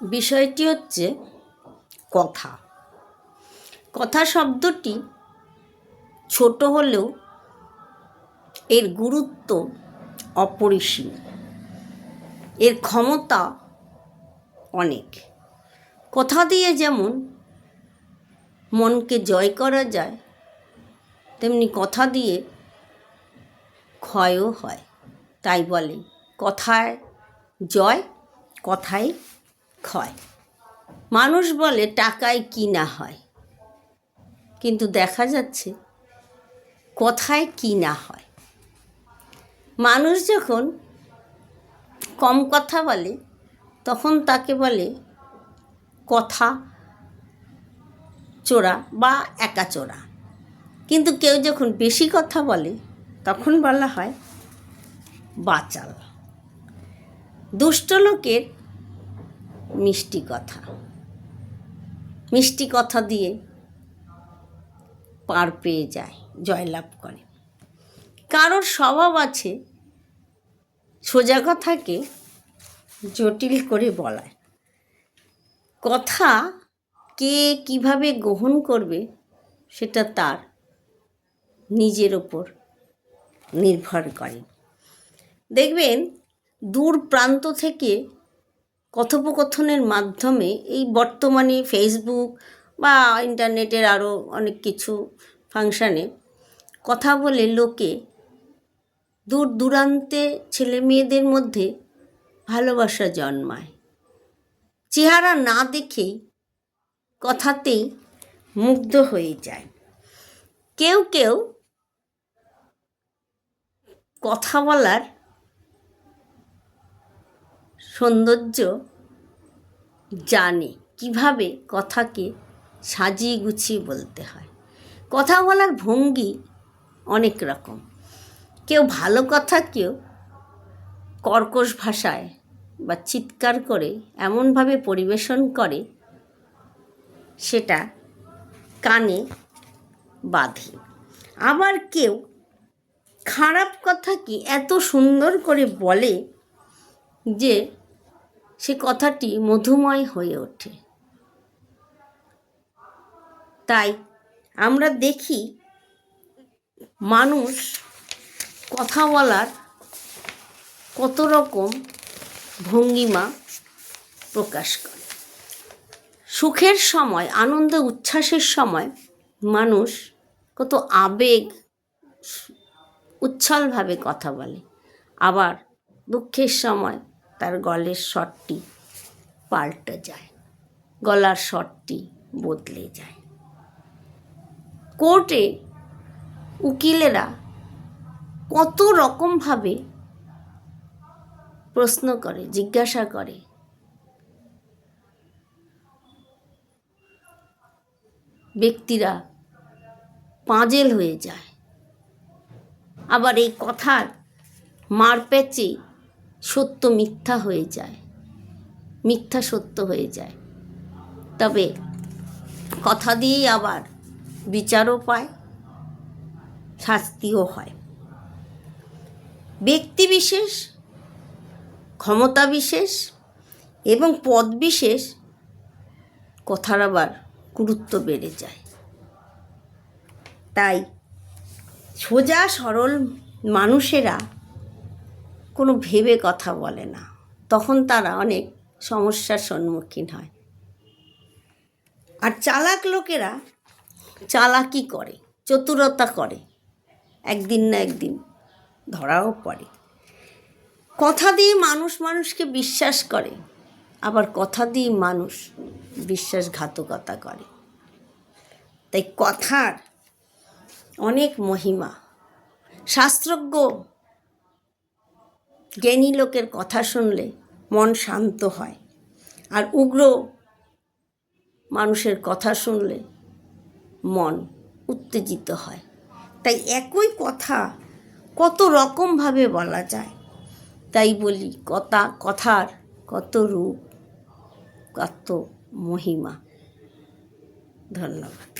বিষয়টি হচ্ছে কথা। কথা শব্দটি ছোট হলেও এর গুরুত্ব অপরিসীম, এর ক্ষমতা অনেক। কথা দিয়ে যেমন মনকে জয় করা যায়, তেমনি কথা দিয়ে ক্ষয়ও হয়। তাই বলে কথায় জয়, কথায় ক্ষয়। মানুষ বলে টাকায় কিনা হয়, কিন্তু দেখা যাচ্ছে কথায় কিনা হয়। মানুষ যখন কম কথা বলে তখন তাকে বলে কথা চোরা বা একা চোরা, কিন্তু কেউ যখন বেশি কথা বলে তখন বলা হয় বাচাল। দুষ্ট লোকের মিষ্টি কথা, মিষ্টি কথা দিয়ে পার পেয়ে যায়, জয়লাভ করে। কারোর স্বভাব আছে সোজা কথাকে জটিল করে বলায়। কথা কে কিভাবে গ্রহণ করবে সেটা তার নিজের ওপর নির্ভর করে। দেখবেন দূর প্রান্ত থেকে কথোপকথনের মাধ্যমে এই বর্তমানে ফেসবুক বা ইন্টারনেটের আরও অনেক কিছু ফাংশানে কথা বলে লোকে দূর দূরান্তে ছেলে মেয়েদের মধ্যে ভালোবাসা জন্মায়। চেহারা না দেখেই কথাতেই মুগ্ধ হয়ে যায়। কেউ কেউ কথা বলার সৌন্দর্য জানে, কিভাবে কথাকে সাজিয়ে গুছিয়ে বলতে হয়। কথা বলার ভঙ্গি অনেক রকম। কেউ ভালো কথাকেও কর্কশ ভাষায় বা চিৎকার করে এমনভাবে পরিবেশন করে সেটা কানে বাধে। আবার কেউ খারাপ কথাকে এত সুন্দর করে বলে যে সে কথাটি মধুময় হয়ে ওঠে। তাই আমরা দেখি মানুষ কথা বলার কত রকম ভঙ্গিমা প্রকাশ করে। সুখের সময়, আনন্দ উচ্ছ্বাসের সময় মানুষ কত আবেগ উচ্ছলভাবে কথা বলে, আবার দুঃখের সময় তার গলার স্বরটি পাল্টে যায়, গলার স্বরটি বদলে যায়। কোর্টে উকিলেরা কত রকমভাবে প্রশ্ন করে, জিজ্ঞাসা করে। ব্যক্তিরা পাঁজেল হয়ে যায়। আবার এই কথার মারপ্যাচে সত্য মিথ্যা হয়ে যায়, মিথ্যা সত্য হয়ে যায়। তবে কথা দিয়েই আবার বিচারও পায়, শাস্তিও হয়। ব্যক্তি বিশেষ, ক্ষমতা বিশেষ এবং পদ বিশেষ কথার আবার গুরুত্ব বেড়ে যায়। তাই সোজা সরল মানুষেরা কোনো ভেবে কথা বলে না, তখন তারা অনেক সমস্যার সম্মুখীন হয়। আর চালাক লোকেরা চালাকি করে, চতুরতা করে, একদিন না একদিন ধরাও পড়ে। কথা দিয়ে মানুষ মানুষকে বিশ্বাস করে, আবার কথা দিয়ে মানুষ বিশ্বাসঘাতকতা করে। তাই কথার অনেক মহিমা। শাস্ত্রজ্ঞ জ্ঞানী লোকের কথা শুনলে মন শান্ত হয়, আর উগ্র মানুষের কথা শুনলে মন উত্তেজিত হয়। তাই একই কথা কত রকমভাবে বলা যায়। তাই বলি কথার কত রূপ, কত মহিমা। ধন্যবাদ।